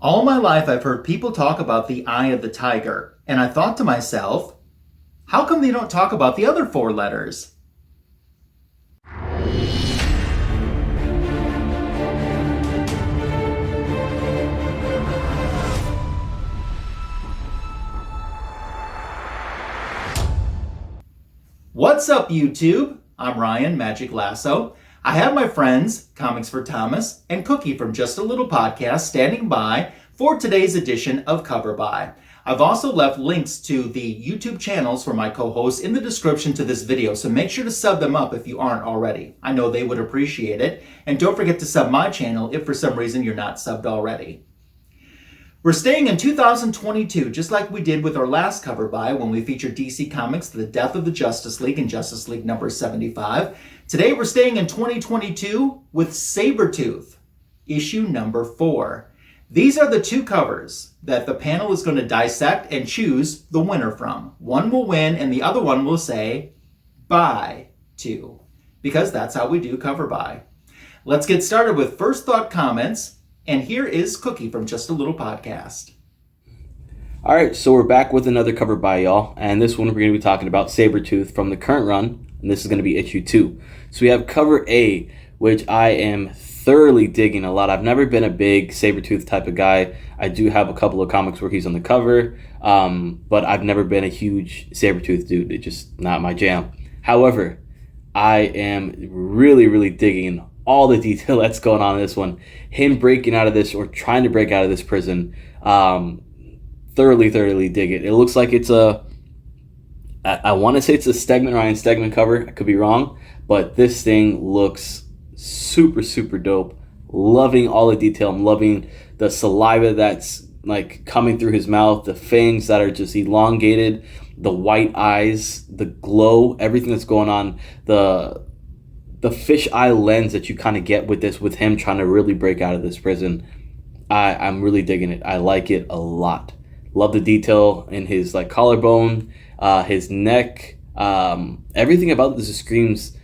All my life, I've heard people talk about the eye of the tiger, and I thought to myself, how come they don't talk about the other four letters? What's up, YouTube? I'm Ryan, Magic Lasso. I have my friends, Comics for Thomas, and Cookie from Just a Little Podcast standing by for today's edition of Cover By. I've also left links to the YouTube channels for my co-hosts in the description to this video, so make sure to sub them up if you aren't already. I know they would appreciate it. And don't forget to sub my channel if for some reason you're not subbed already. We're staying in 2022, just like we did with our last Cover By when we featured DC Comics' The Death of the Justice League in Justice League number 75. Today we're staying in 2022 with Sabertooth, issue number 4. These are the two covers that the panel is going to dissect and choose the winner from. One will win and the other one will say bye to, because that's how we do Cover By. Let's get started with first thought comments. And here is Cookie from Just a Little Podcast. All right, so we're back with another Cover By, y'all. And this one we're going to be talking about Sabertooth from the current run. And this is going to be issue 2. So we have cover A, which I am thoroughly digging a lot. I've never been a big Sabertooth type of guy. I do have a couple of comics where he's on the cover. But I've never been a huge Sabertooth dude. It's just not my jam. However, I am really, really digging all the detail that's going on in this one. Him breaking out of this, or trying to break out of this prison. Thoroughly dig it. It looks like it's I want to say it's a Ryan Stegman cover. I could be wrong. But this thing looks super dope. Loving all the detail. I'm loving the saliva that's like coming through his mouth. The fangs that are just elongated. The white eyes. The glow. Everything that's going on. The fisheye lens that you kind of get with this, with him trying to really break out of this prison. I'm really digging it. I like it a lot. Love the detail in his like collarbone, his neck. Everything about this screams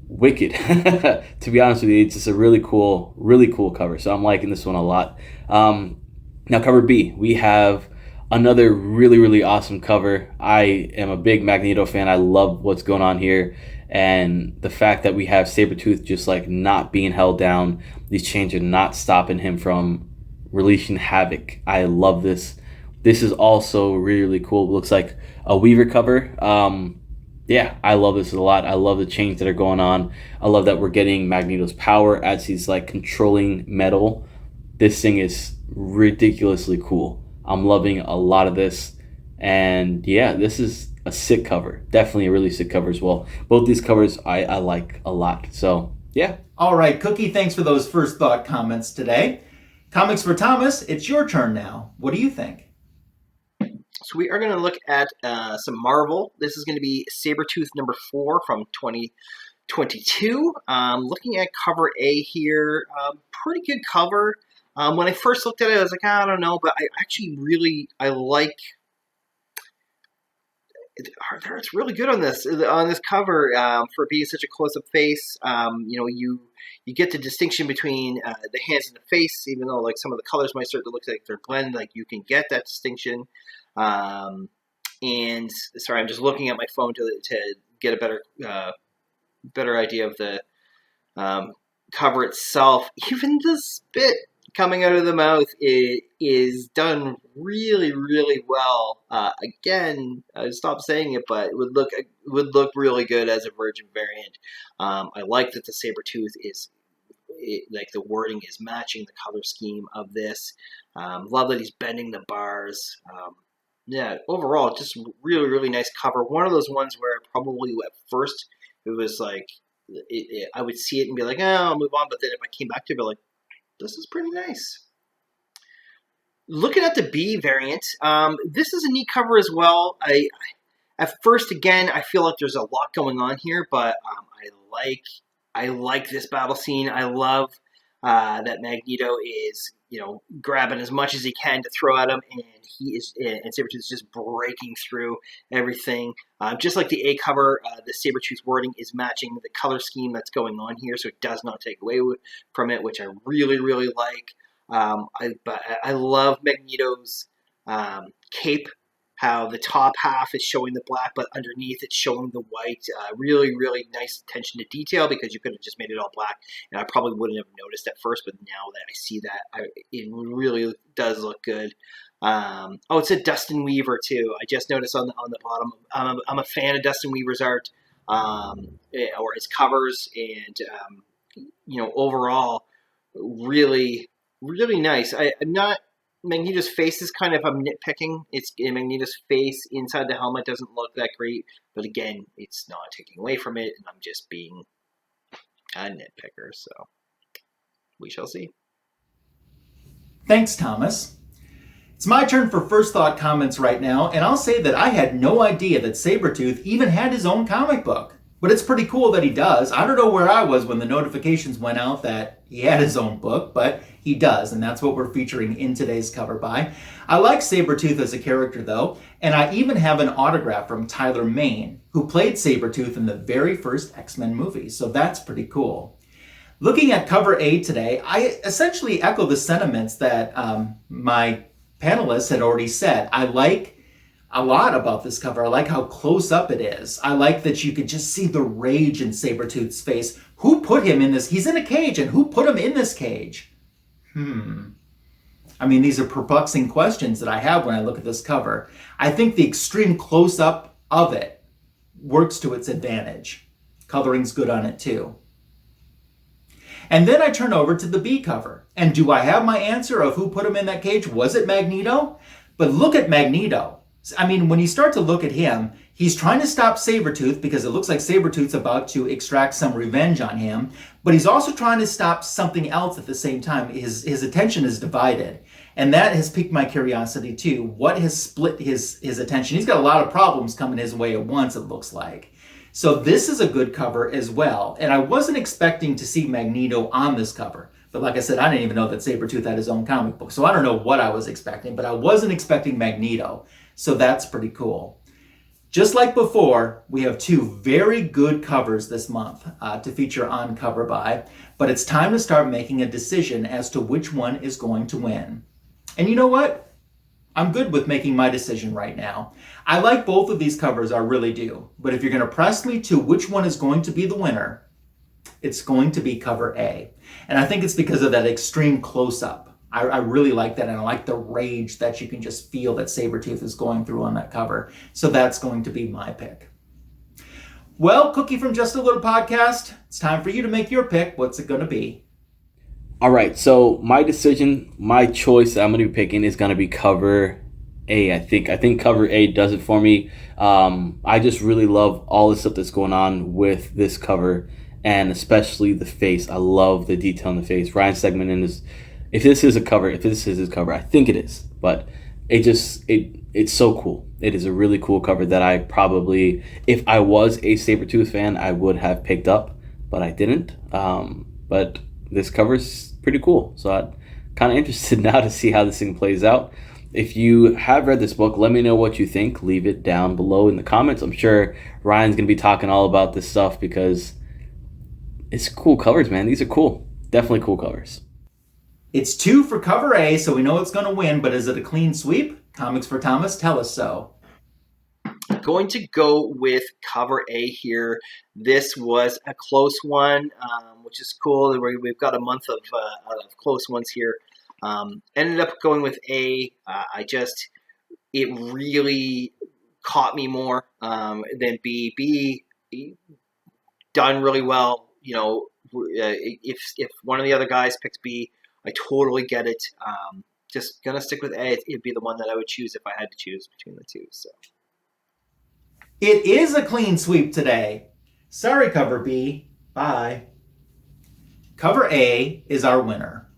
wicked. To be honest with you, it's just a really cool cover. So I'm liking this one a lot. Now cover B, we have another really awesome cover. I am a big Magneto fan. I love what's going on here. And the fact that we have Sabertooth just like not being held down, these chains are not stopping him from releasing havoc. I love this. This is also really cool. It looks like a Weaver cover. Yeah, I love this a lot. I love the chains that are going on. I love that we're getting Magneto's power as he's like controlling metal. This thing is ridiculously cool. I'm loving a lot of this. And yeah, this is a sick cover. Definitely a really sick cover as well. Both these covers I like a lot. So yeah. All right, Cookie, thanks for those first thought comments today. Comics for Thomas, it's your turn now. What do you think? So we are going to look at some Marvel. This is going to be Sabertooth number 4 from 2022. Looking at cover A here, pretty good cover. When I first looked at it, I was like, I don't know, but I actually I like. It's really good on this cover for being such a close-up face. You get the distinction between the hands and the face, even though like some of the colors might start to look like they're blended. Like you can get that distinction. And sorry, I'm just looking at my phone to get a better idea of the cover itself. Even the spit coming out of the mouth is done really well. Again, I stopped saying it, but it would look really good as a Virgin variant. I like that the Sabertooth like the wording is matching the color scheme of this. Love that he's bending the bars. Yeah, overall, just really nice cover. One of those ones where probably at first it was like I would see it and be like, I'll move on. But then if I came back to it, I'd be like, this is pretty nice. Looking at the B variant, this is a neat cover as well. At first, again, I feel like there's a lot going on here, but I like this battle scene. I love that Magneto is grabbing as much as he can to throw at him, and Sabertooth is just breaking through everything. Just like the A cover, the Sabertooth wording is matching the color scheme that's going on here, so it does not take away from it, which I really like. But I love Magneto's cape. How the top half is showing the black, but underneath it's showing the white. Really, really nice attention to detail, because you could have just made it all black, and I probably wouldn't have noticed at first. But now that I see that, it really does look good. It's a Dustin Weaver too. I just noticed on the bottom. I'm a fan of Dustin Weaver's art, or his covers, and overall, really, really nice. I'm not. Magneto's face is kind of, I'm nitpicking. It's Magneto's face inside the helmet doesn't look that great, but again, it's not taking away from it, and I'm just being a nitpicker. So we shall see. Thanks, Thomas. It's my turn for first thought comments right now, and I'll say that I had no idea that Sabertooth even had his own comic book. But it's pretty cool that he does. I don't know where I was when the notifications went out that he had his own book, but he does, and that's what we're featuring in today's cover by. I like Sabertooth as a character, though, and I even have an autograph from Tyler Mane, who played Sabertooth in the very first X-Men movie, so that's pretty cool. Looking at cover A today, I essentially echo the sentiments that my panelists had already said. I like a lot about this cover. I like how close up it is. I like that you could just see the rage in Sabertooth's face. Who put him in this? He's in a cage, and who put him in this cage? I mean, these are perplexing questions that I have when I look at this cover. I think the extreme close up of it works to its advantage. Coloring's good on it too. And then I turn over to the B cover. And do I have my answer of who put him in that cage? Was it Magneto? But look at Magneto. I mean, when you start to look at him, he's trying to stop Sabertooth because it looks like Sabertooth's about to extract some revenge on him, but he's also trying to stop something else at the same time. His attention is divided, and that has piqued my curiosity too. What has split his attention? He's got a lot of problems coming his way at once, it looks like. So this is a good cover as well, and I wasn't expecting to see Magneto on this cover. But like I said, I didn't even know that Sabertooth had his own comic book, so I don't know what I was expecting, but I wasn't expecting Magneto. So that's pretty cool. Just like before, we have two very good covers this month to feature on Cover By, but it's time to start making a decision as to which one is going to win. And you know what? I'm good with making my decision right now. I like both of these covers, I really do. But if you're going to press me to which one is going to be the winner, it's going to be cover A. And I think it's because of that extreme close-up. I really like that, and I like the rage that you can just feel that Sabertooth is going through on that cover. So that's going to be my pick. Well, Cookie from Just a Little Podcast, it's time for you to make your pick. What's it going to be? All right, so my decision, my choice that I'm going to be picking is going to be cover A, I think cover A does it for me. I just really love all the stuff that's going on with this cover, and especially the face. I love the detail in the face. Ryan Stegman in his... If this is his cover, I think it is. But it's so cool. It is a really cool cover that I probably, if I was a Sabertooth fan, I would have picked up, but I didn't. But this cover's pretty cool. So I'm kind of interested now to see how this thing plays out. If you have read this book, let me know what you think. Leave it down below in the comments. I'm sure Ryan's going to be talking all about this stuff because it's cool covers, man. These are cool. Definitely cool covers. It's 2 for cover A, so we know it's going to win, but is it a clean sweep? Comics for Thomas, tell us so. Going to go with cover A here. This was a close one, which is cool. We've got a month of close ones here. Ended up going with A. It really caught me more than B. B done really well. You know, if one of the other guys picks B, I totally get it. Just gonna stick with A. It'd be the one that I would choose if I had to choose between the two. So it is a clean sweep today. Sorry, cover B. Bye. Cover A is our winner.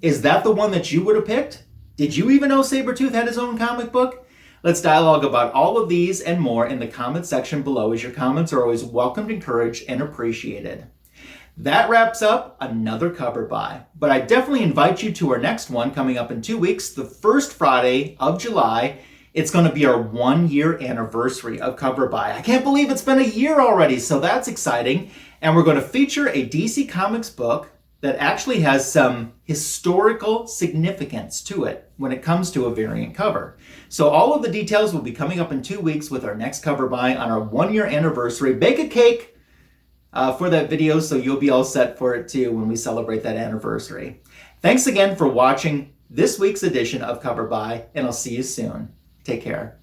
Is that the one that you would have picked? Did you even know Sabertooth had his own comic book? Let's dialogue about all of these and more in the comment section below, as your comments are always welcomed, encouraged, and appreciated. That wraps up another Cover By, but I definitely invite you to our next one coming up in 2 weeks, the first Friday of July. It's going to be our 1-year anniversary of Cover By. I can't believe it's been a year already, so that's exciting. And we're going to feature a DC Comics book that actually has some historical significance to it when it comes to a variant cover. So all of the details will be coming up in 2 weeks with our next cover buy on our 1-year anniversary. Bake a cake for that video so you'll be all set for it too when we celebrate that anniversary. Thanks again for watching this week's edition of Cover Buy, and I'll see you soon. Take care.